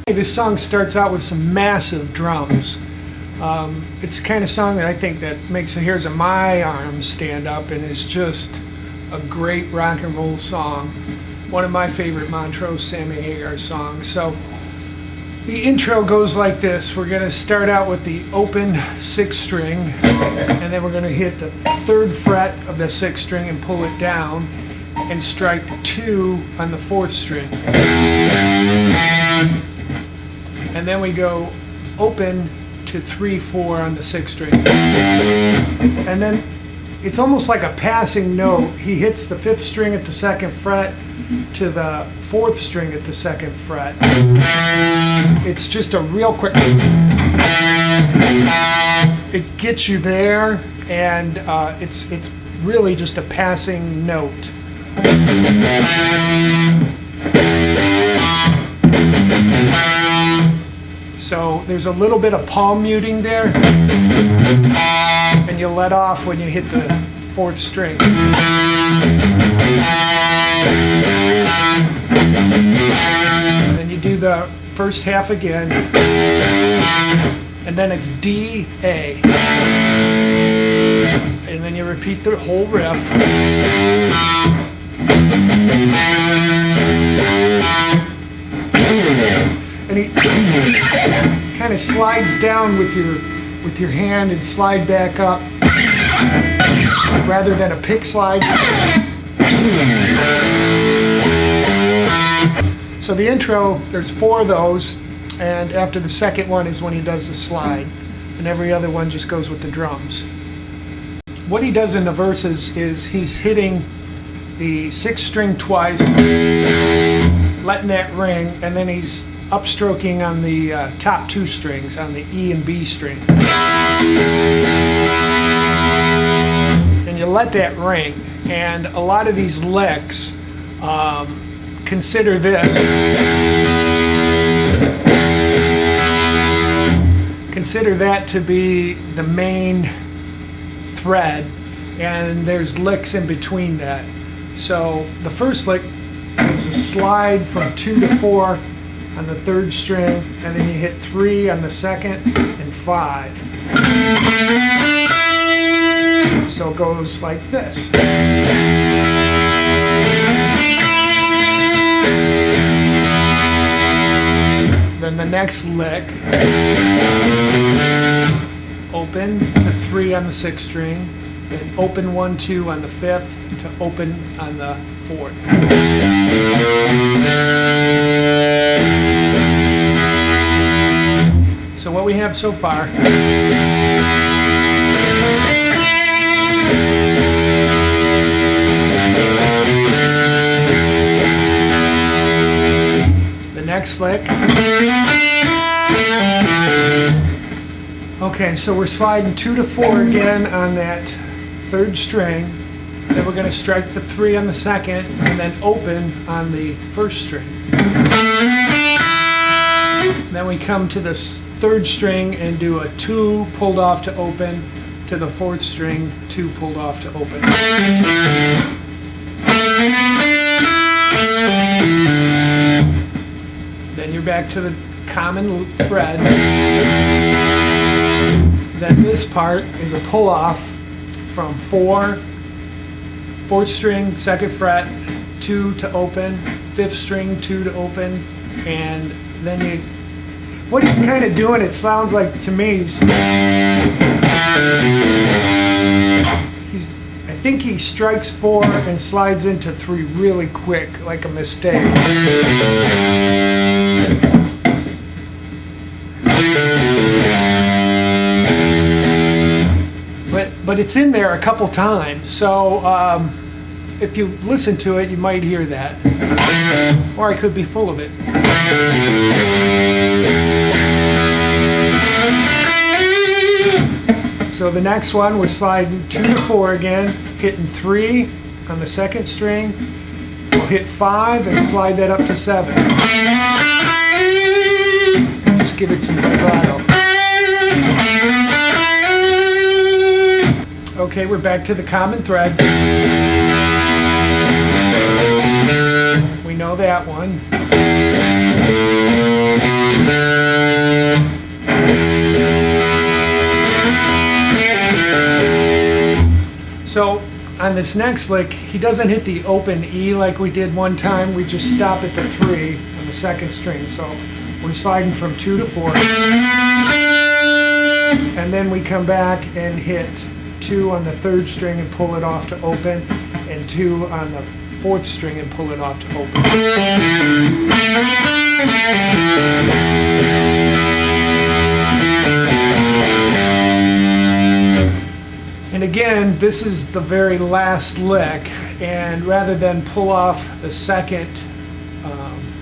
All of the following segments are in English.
This song starts out with some massive drums. It's the kind of song that I think that makes the hairs of my arms stand up, and is just a great rock and roll song. One of my favorite Montrose Sammy Hagar songs. So the intro goes like this. We're going to start out with the open 6th string, and then we're going to hit the 3rd fret of the 6th string and pull it down and strike 2 on the 4th string. And then we go open to 3/4 on the 6th string. And then it's almost like a passing note. He hits the 5th string at the 2nd fret to the 4th string at the 2nd fret. It's just a real quick, it gets you there, and it's really just a passing note. So there's a little bit of palm muting there, and you let off when you hit the 4th string. Then you do the first half again, and then it's D, A. And then you repeat the whole riff. And he kind of slides down with your hand and slide back up, rather than a pick slide. So the intro, there's 4 of those, and after the second one is when he does the slide, and every other one just goes with the drums. What he does in the verses is he's hitting the 6th string twice, letting that ring, and then he's upstroking on the top 2 strings, on the E and B string. And you let that ring, and a lot of these licks, consider this. Consider that to be the main thread, and there's licks in between that. So the first lick is a slide from 2 to 4 on the 3rd string, and then you hit 3 on the 2nd and 5. So it goes like this. Then the next lick, open to 3 on the 6th string, then open 1, 2 on the 5th, to open on the 4th. So what we have so far, the next lick. Okay, so we're sliding 2 to 4 again on that 3rd string. Then we're going to strike the 3 on the 2nd, and then open on the 1st string. Then we come to the 3rd string and do a 2 pulled off to open, to the 4th string, 2 pulled off to open. Then you're back to the common thread. Then then this part is a pull-off from 4th string, 2nd fret, 2 to open, 5th string, 2 to open, and then what he's kind of doing, it sounds like to me, I think he strikes 4 and slides into 3 really quick, like a mistake. But it's in there a couple times, so if you listen to it, you might hear that. Or I could be full of it. So the next one, we're sliding 2 to 4 again, hitting 3 on the 2nd string. We'll hit 5 and slide that up to 7. And just give it some vibrato. Okay, we're back to the common thread. We know that one. So on this next lick, he doesn't hit the open E like we did one time. We just stop at the 3 on the 2nd string. So we're sliding from 2 to 4. And then we come back and hit 2 on the 3rd string and pull it off to open, and 2 on the 4th string and pull it off to open. And again, this is the very last lick, and rather than pull off the 2nd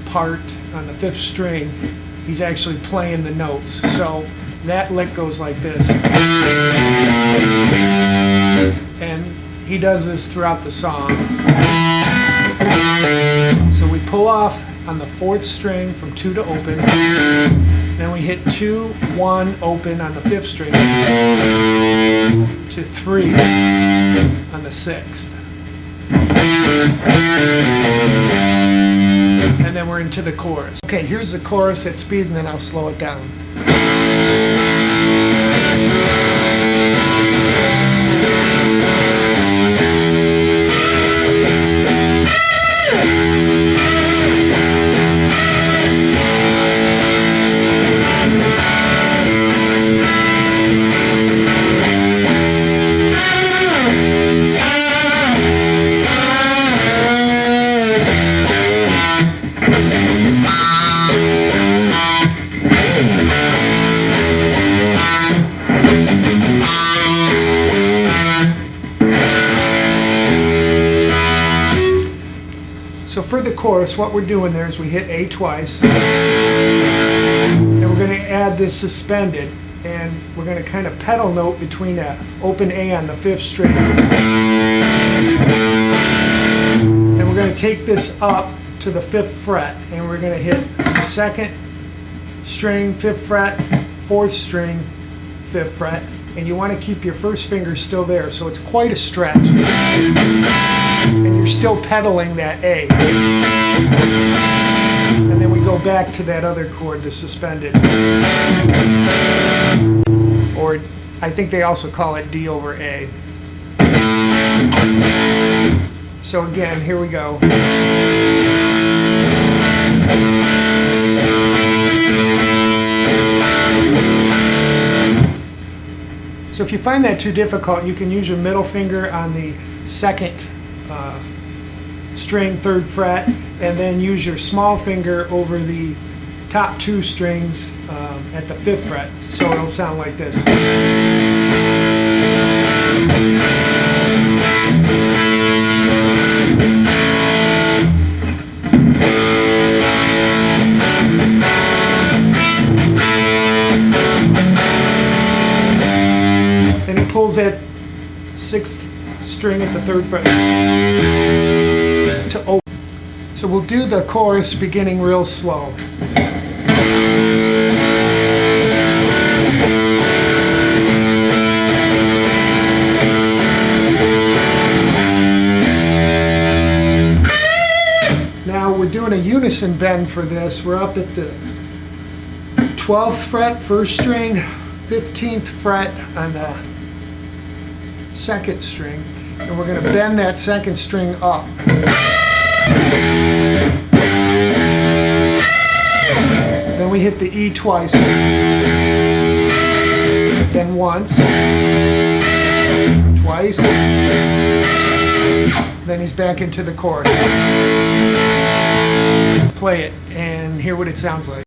part on the 5th string, he's actually playing the notes. So that lick goes like this. And he does this throughout the song. So we pull off on the 4th string from 2 to open. Then we hit 2, 1, open on the 5th string to 3 on the 6th. And then we're into the chorus. Okay, here's the chorus at speed, and then I'll slow it down. So for the chorus, what we're doing there is we hit A twice, and we're going to add this suspended, and we're going to kind of pedal note between an open A on the 5th string. And we're going to take this up to the 5th fret, and we're going to hit the 2nd string, 5th fret, 4th string, 5th fret, and you want to keep your first finger still there, so it's quite a stretch. And you're still pedaling that A. And then we go back to that other chord, the suspended. Or I think they also call it D over A. So again, here we go. So if you find that too difficult, you can use your middle finger on the 2nd string, 3rd fret, and then use your small finger over the top 2 strings at the 5th fret. So it'll sound like this. Then he pulls that 6th string at the 3rd fret to open. So we'll do the chorus beginning real slow. Now we're doing a unison bend for this. We're up at the 12th fret, 1st string, 15th fret on the second string, and we're going to bend that second string up. Then we hit the E twice, then once, twice, then he's back into the chorus. Play it and hear what it sounds like.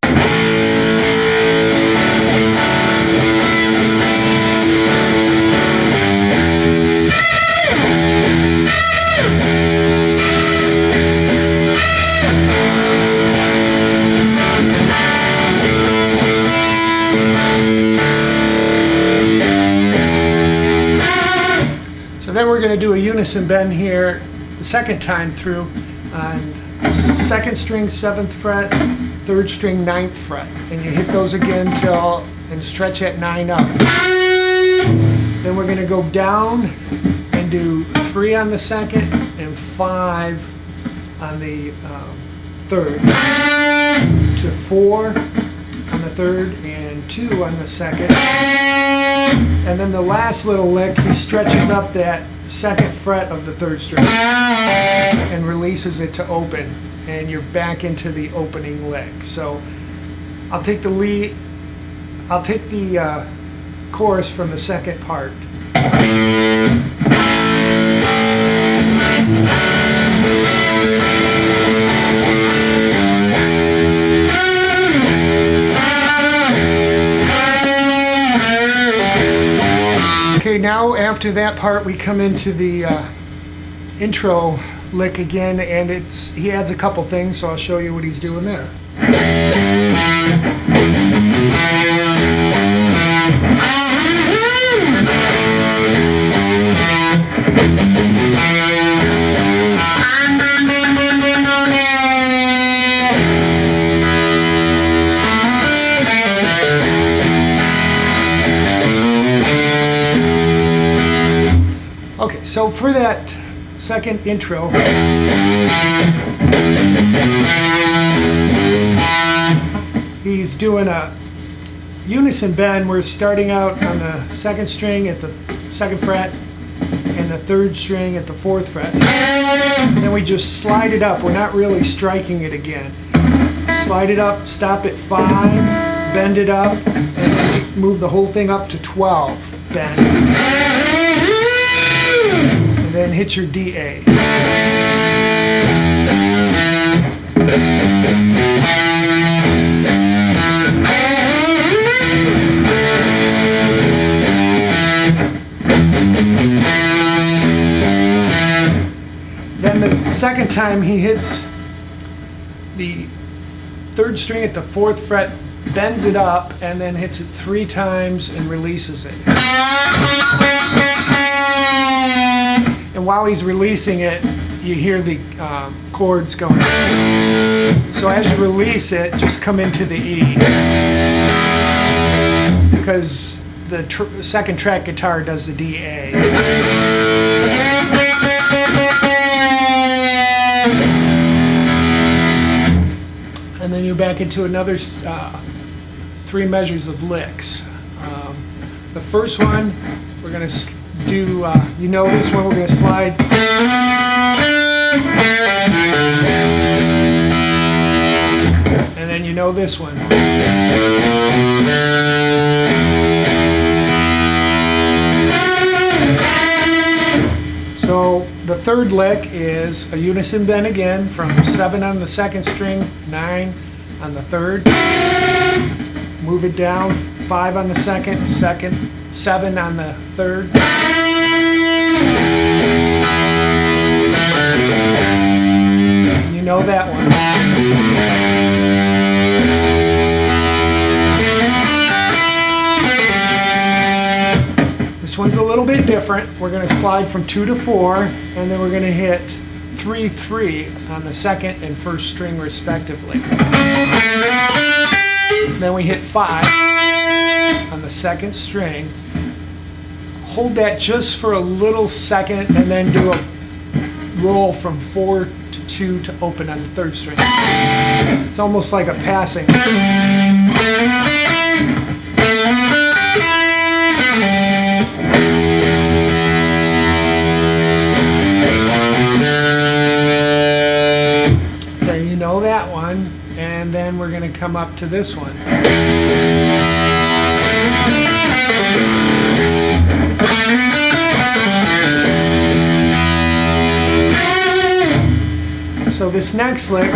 So then we're going to do a unison bend here the second time through on second string 7th fret, third string 9th fret, and you hit those again till and stretch that 9 up. Then we're going to go down and do 3 on the second and 5 on the third, to 4 on the third and 2 on the second. And then the last little lick, he stretches up that 2nd fret of the 3rd string and releases it to open, and you're back into the opening lick. So I'll take the lead, I'll take the chorus from the second part. Okay, now after that part we come into the intro lick again, and he adds a couple things, so I'll show you what he's doing there. Okay, so for that second intro, he's doing a unison bend. We're starting out on the second string at the 2nd fret and the 3rd string at the 4th fret. And then we just slide it up. We're not really striking it again. Slide it up, stop at 5, bend it up, and then move the whole thing up to 12, bend. And then hit your DA. Then the second time he hits the 3rd string at the 4th fret, bends it up, and then hits it 3 times and releases it. And while he's releasing it, you hear the chords going. So as you release it, just come into the E, because the second track guitar does the DA. And then you're back into another 3 measures of licks. The first one, we're going to do, you know this one, we're going to slide. And then you know this one. So the third lick is a unison bend again, from 7 on the second string, 9 on the third. Move it down, 5 on the second, 7 on the third. You know that one. This one's a little bit different. We're going to slide from 2 to 4, and then we're going to hit 3, 3 on the second and first string respectively. Then we hit 5 on the second string. Hold that just for a little second, and then do a roll from 4 to 2 to open on the third string. It's almost like a passing. come up to this one. So this next lick,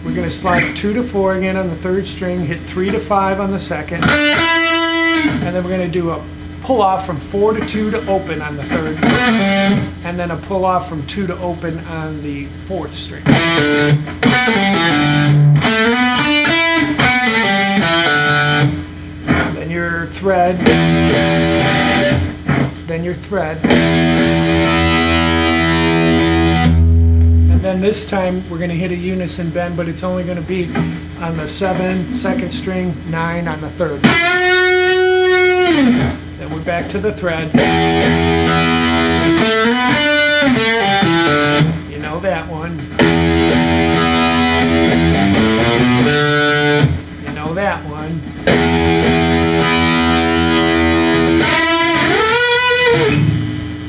we're going to slide 2 to 4 again on the 3rd string, hit 3 to 5 on the 2nd, and then we're going to do a pull off from 4 to 2 to open on the 3rd, and then a pull off from 2 to open on the 4th string. And then your thread, and then this time we're going to hit a unison bend, but it's only going to be on the 7, 2nd string, 9 on the 3rd. Then we're back to the thread. You know that one. You know that one.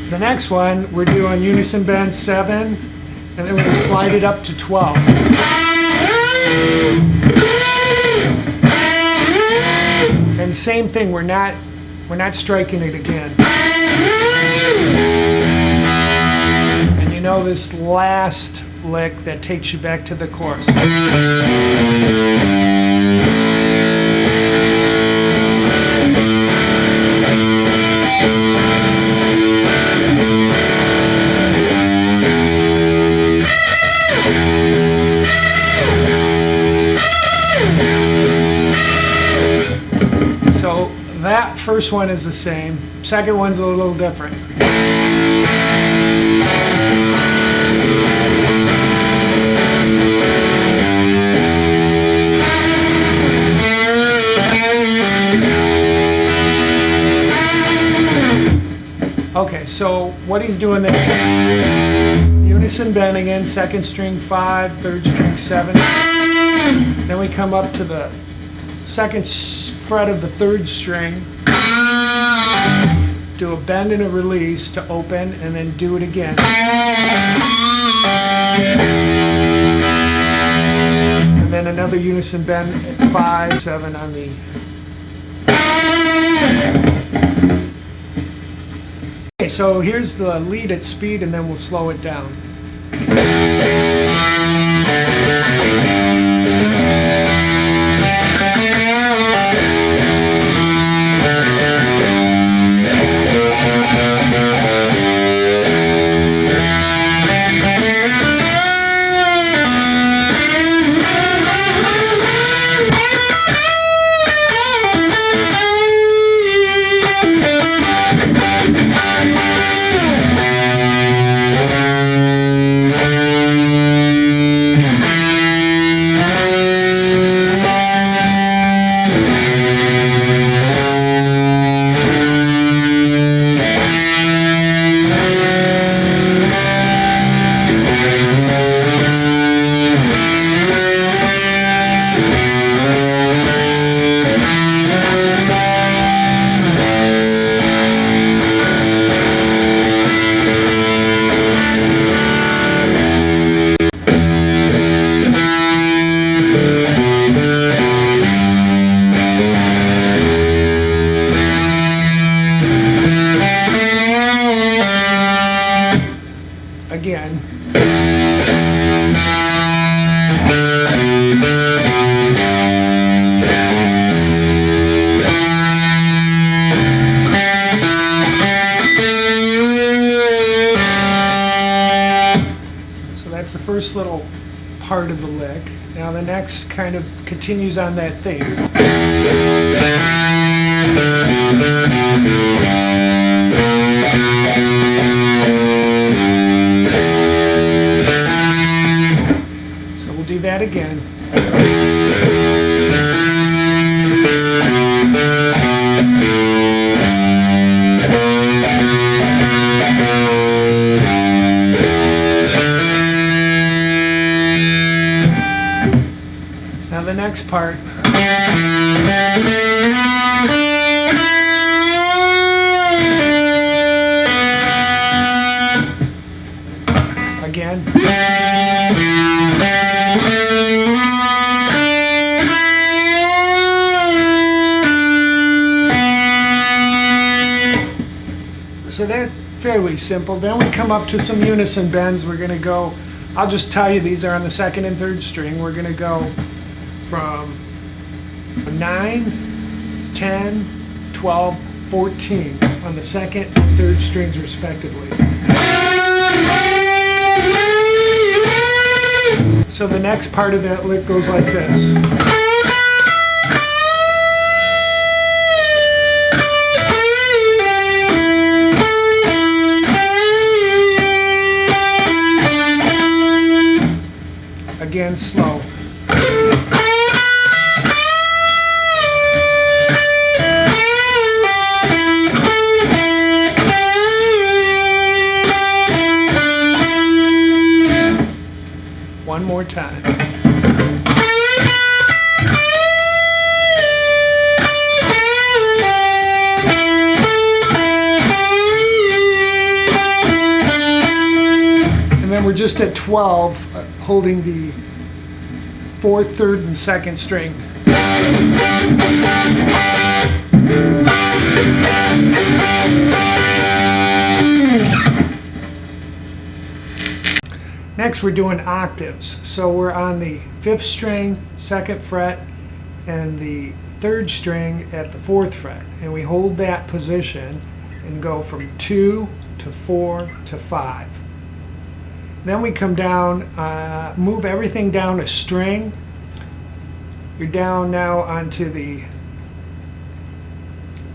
The next one, we're doing unison bend 7, and then we're going to slide it up to 12. And same thing, we're not striking it again. And you know this last lick that takes you back to the chorus. So that first one is the same. Second one's a little different. Okay, so what he's doing there, unison bend again, 2nd string 5, 3rd string 7. Then we come up to the 2nd fret of the 3rd string, do a bend and a release to open, and then do it again. And then another unison bend at 5, 7 on the. Okay, so here's the lead at speed, and then we'll slow it down. Again. So that's the first little part of the lick. Now the next kind of continues on that theme. Do that again. Now the next part. So that's fairly simple. Then we come up to some unison bends. We're going to go, I'll just tell you these are on the second and third string. We're going to go from 9, 10, 12, 14 on the second and third strings respectively. So the next part of that lick goes like this. Again, slow. One more time. And then we're just at 12, holding the fourth, third, and second string. Next we're doing octaves. So we're on the 5th string, 2nd fret, and the 3rd string at the 4th fret. And we hold that position and go from 2 to 4 to 5. Then we come down, move everything down a string. You're down now onto the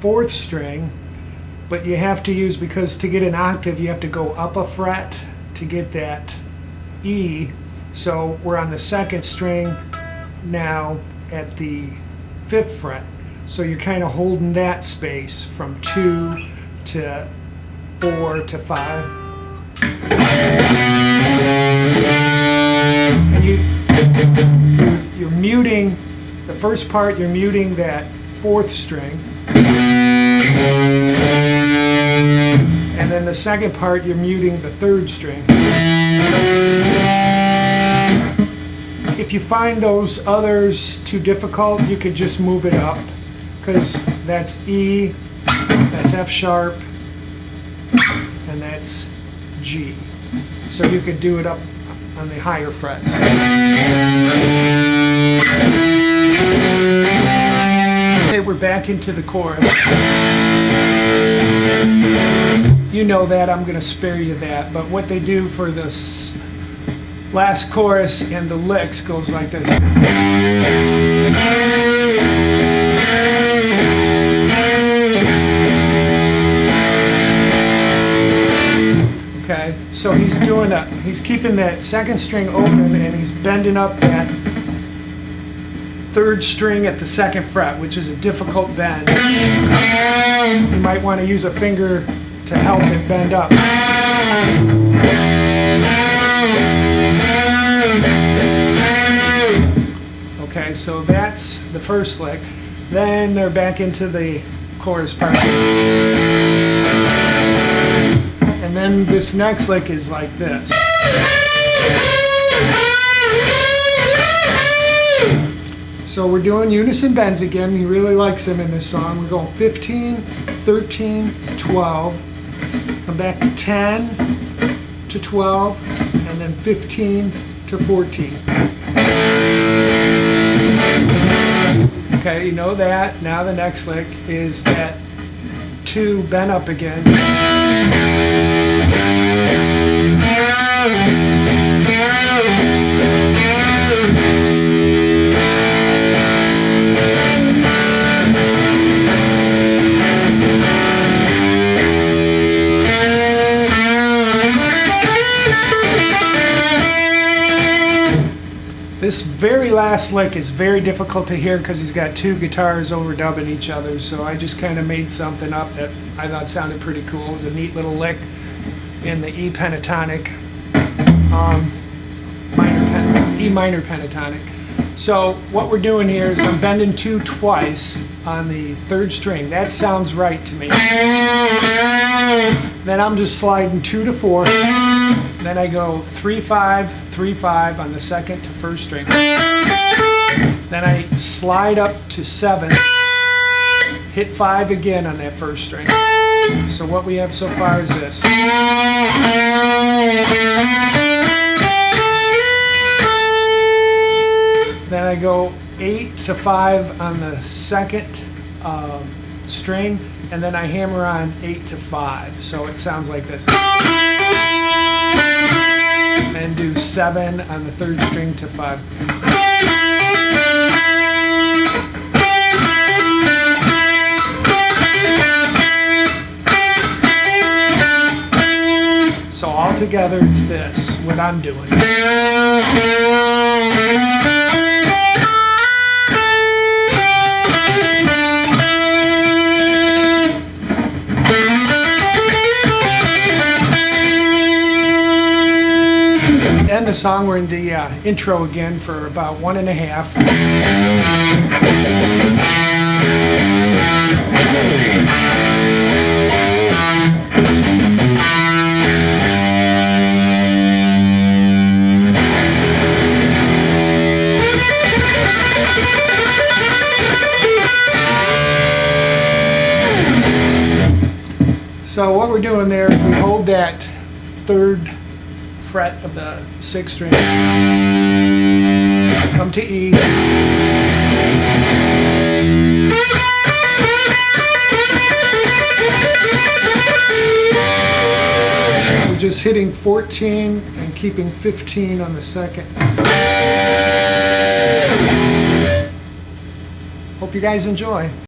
4th string, but you have to use, because to get an octave you have to go up a fret to get that E. So we're on the 2nd string now at the 5th fret. So you're kind of holding that space from 2 to 4 to 5. And you're muting the first part, you're muting that 4th string. And then the second part, you're muting the 3rd string. If you find those others too difficult, you could just move it up, because that's E, that's F sharp, and that's G. So you could do it up on the higher frets. Okay, we're back into the chorus. You know that, I'm going to spare you that, but what they do for this last chorus and the licks goes like this. Okay, so he's keeping that 2nd string open, and he's bending up that 3rd string at the 2nd fret, which is a difficult bend. You might want to use a finger to help it bend up. Okay, so that's the first lick. Then they're back into the chorus part. And then this next lick is like this. So we're doing unison bends again. He really likes them in this song. We're going 15, 13, 12, come back to 10 to 12, and then 15 to 14. Okay, you know that. Now the next lick is that 2 bent up again. This very last lick is very difficult to hear because he's got 2 guitars overdubbing each other, so I just kind of made something up that I thought sounded pretty cool. It was a neat little lick in the E pentatonic, E minor pentatonic. So what we're doing here is I'm bending 2 twice on the 3rd string. That sounds right to me. Then I'm just sliding 2 to 4. Then I go 3-5, 3-5 on the 2nd to 1st string. Then I slide up to 7, hit 5 again on that 1st string. So what we have so far is this. Then I go 8 to 5 on the second string, and then I hammer on 8 to 5. So it sounds like this. And do 7 on the third string to 5. So all together it's this, what I'm doing. End the song, we're in the intro again for about 1.5. So what we're doing there is we hold that third fret of the 6th string, come to E, we're just hitting 14 and keeping 15 on the second. Hope you guys enjoy.